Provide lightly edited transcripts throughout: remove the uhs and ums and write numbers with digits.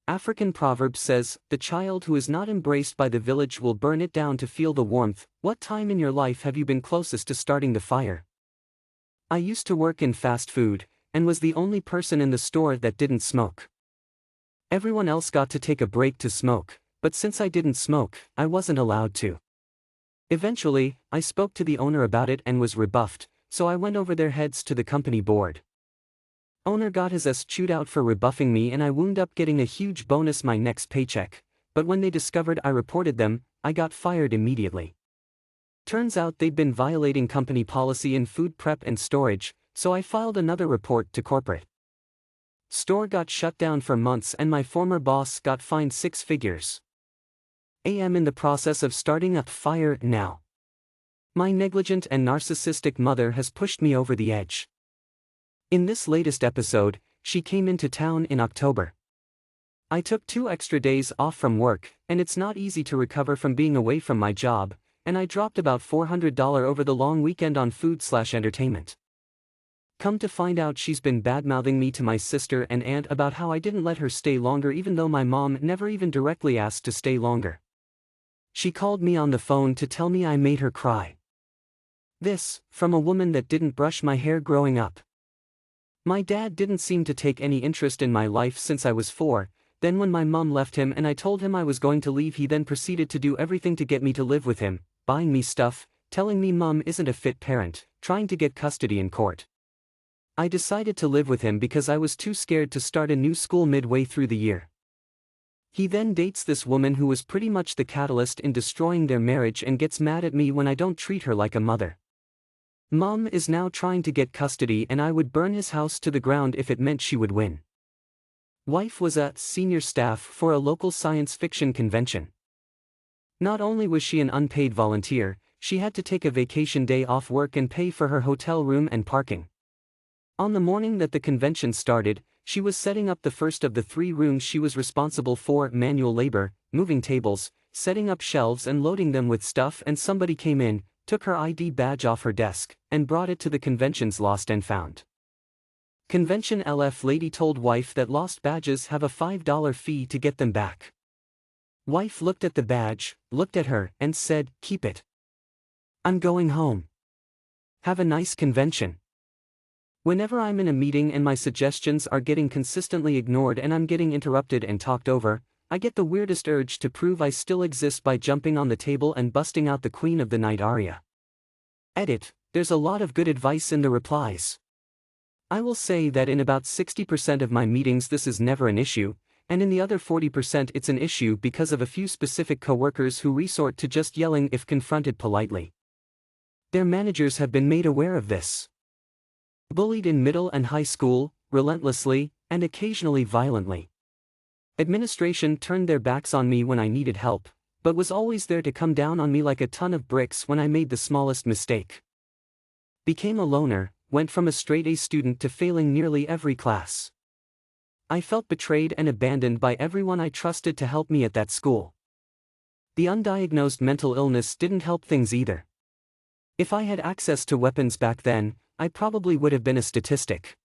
African proverb says, "The child who is not embraced by the village will burn it down to feel the warmth." What time in your life have you been closest to starting the fire? I used to work in fast food, and was the only person in the store that didn't smoke. Everyone else got to take a break to smoke, but since I didn't smoke, I wasn't allowed to. Eventually, I spoke to the owner about it and was rebuffed, so I went over their heads to the company board. Owner got his ass chewed out for rebuffing me, and I wound up getting a huge bonus my next paycheck, but when they discovered I reported them, I got fired immediately. Turns out they'd been violating company policy in food prep and storage, so I filed another report to corporate. Store got shut down for months and my former boss got fined 6 figures. I am in the process of starting a fire now. My negligent and narcissistic mother has pushed me over the edge. In this latest episode, she came into town in October. I took 2 extra days off from work, and it's not easy to recover from being away from my job, and I dropped about $400 over the long weekend on food/entertainment. Come to find out, she's been badmouthing me to my sister and aunt about how I didn't let her stay longer even though my mom never even directly asked to stay longer. She called me on the phone to tell me I made her cry. This, from a woman that didn't brush my hair growing up. My dad didn't seem to take any interest in my life since I was 4, then when my mom left him and I told him I was going to leave, he then proceeded to do everything to get me to live with him, buying me stuff, telling me mom isn't a fit parent, trying to get custody in court. I decided to live with him because I was too scared to start a new school midway through the year. He then dates this woman who was pretty much the catalyst in destroying their marriage and gets mad at me when I don't treat her like a mother. Mom is now trying to get custody and I would burn his house to the ground if it meant she would win. Wife was a senior staff for a local science fiction convention. Not only was she an unpaid volunteer, she had to take a vacation day off work and pay for her hotel room and parking. On the morning that the convention started, she was setting up the first of the 3 rooms she was responsible for: manual labor, moving tables, setting up shelves and loading them with stuff, and somebody came in, took her ID badge off her desk, and brought it to the convention's lost and found. Convention LF lady told wife that lost badges have a $5 fee to get them back. Wife looked at the badge, looked at her, and said, "Keep it. I'm going home. Have a nice convention." Whenever I'm in a meeting and my suggestions are getting consistently ignored and I'm getting interrupted and talked over, I get the weirdest urge to prove I still exist by jumping on the table and busting out the Queen of the Night aria. Edit: there's a lot of good advice in the replies. I will say that in about 60% of my meetings this is never an issue, and in the other 40% it's an issue because of a few specific coworkers who resort to just yelling if confronted politely. Their managers have been made aware of this. Bullied in middle and high school, relentlessly, and occasionally violently. Administration turned their backs on me when I needed help, but was always there to come down on me like a ton of bricks when I made the smallest mistake. Became a loner, went from a straight A student to failing nearly every class. I felt betrayed and abandoned by everyone I trusted to help me at that school. The undiagnosed mental illness didn't help things either. If I had access to weapons back then, I probably would have been a statistic.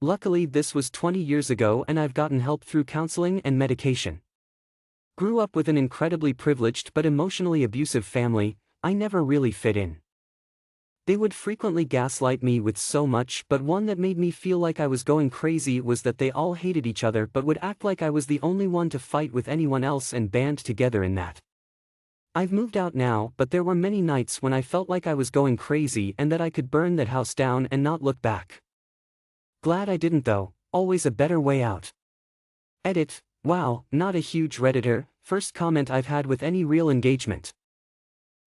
Luckily this was 20 years ago and I've gotten help through counseling and medication. Grew up with an incredibly privileged but emotionally abusive family. I never really fit in. They would frequently gaslight me with so much, but one that made me feel like I was going crazy was that they all hated each other but would act like I was the only one to fight with anyone else and band together in that. I've moved out now, but there were many nights when I felt like I was going crazy and that I could burn that house down and not look back. Glad I didn't though, always a better way out. Edit: wow, not a huge Redditor, first comment I've had with any real engagement.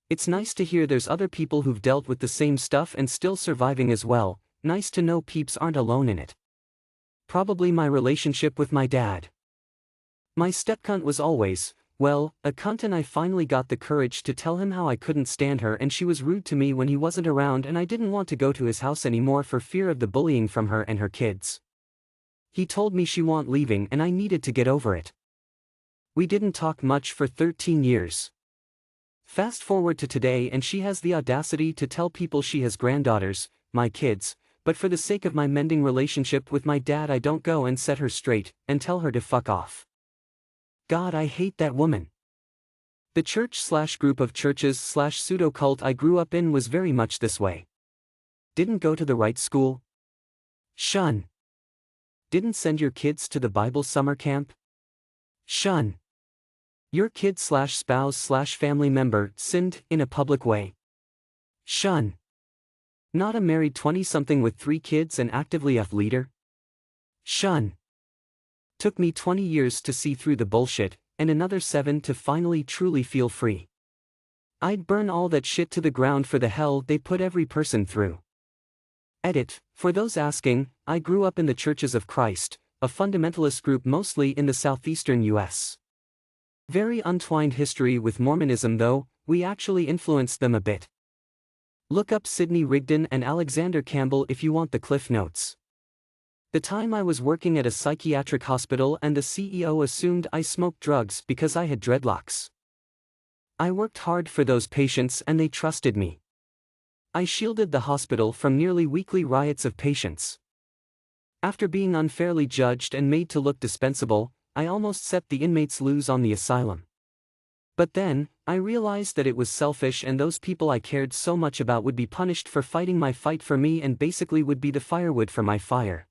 It's nice to hear there's other people who've dealt with the same stuff and still surviving as well. Nice to know peeps aren't alone in it. Probably my relationship with my dad. My stepcunt was always, well, a cunt, and I finally got the courage to tell him how I couldn't stand her and she was rude to me when he wasn't around and I didn't want to go to his house anymore for fear of the bullying from her and her kids. He told me she wasn't leaving and I needed to get over it. We didn't talk much for 13 years. Fast forward to today and she has the audacity to tell people she has granddaughters, my kids, but for the sake of my mending relationship with my dad I don't go and set her straight and tell her to fuck off. God, I hate that woman. The church/group of churches/pseudo-cult I grew up in was very much this way. Didn't go to the right school? Shun. Didn't send your kids to the Bible summer camp? Shun. Your kid/spouse/family member sinned in a public way? Shun. Not a married 20-something with 3 kids and actively a leader? Shun. Took me 20 years to see through the bullshit, and another 7 to finally truly feel free. I'd burn all that shit to the ground for the hell they put every person through. Edit. For those asking, I grew up in the Churches of Christ, a fundamentalist group mostly in the southeastern US. Very untwined history with Mormonism though, we actually influenced them a bit. Look up Sidney Rigdon and Alexander Campbell if you want the cliff notes. The time I was working at a psychiatric hospital and the CEO assumed I smoked drugs because I had dreadlocks. I worked hard for those patients and they trusted me. I shielded the hospital from nearly weekly riots of patients. After being unfairly judged and made to look dispensable, I almost set the inmates loose on the asylum. But then, I realized that it was selfish and those people I cared so much about would be punished for fighting my fight for me and basically would be the firewood for my fire.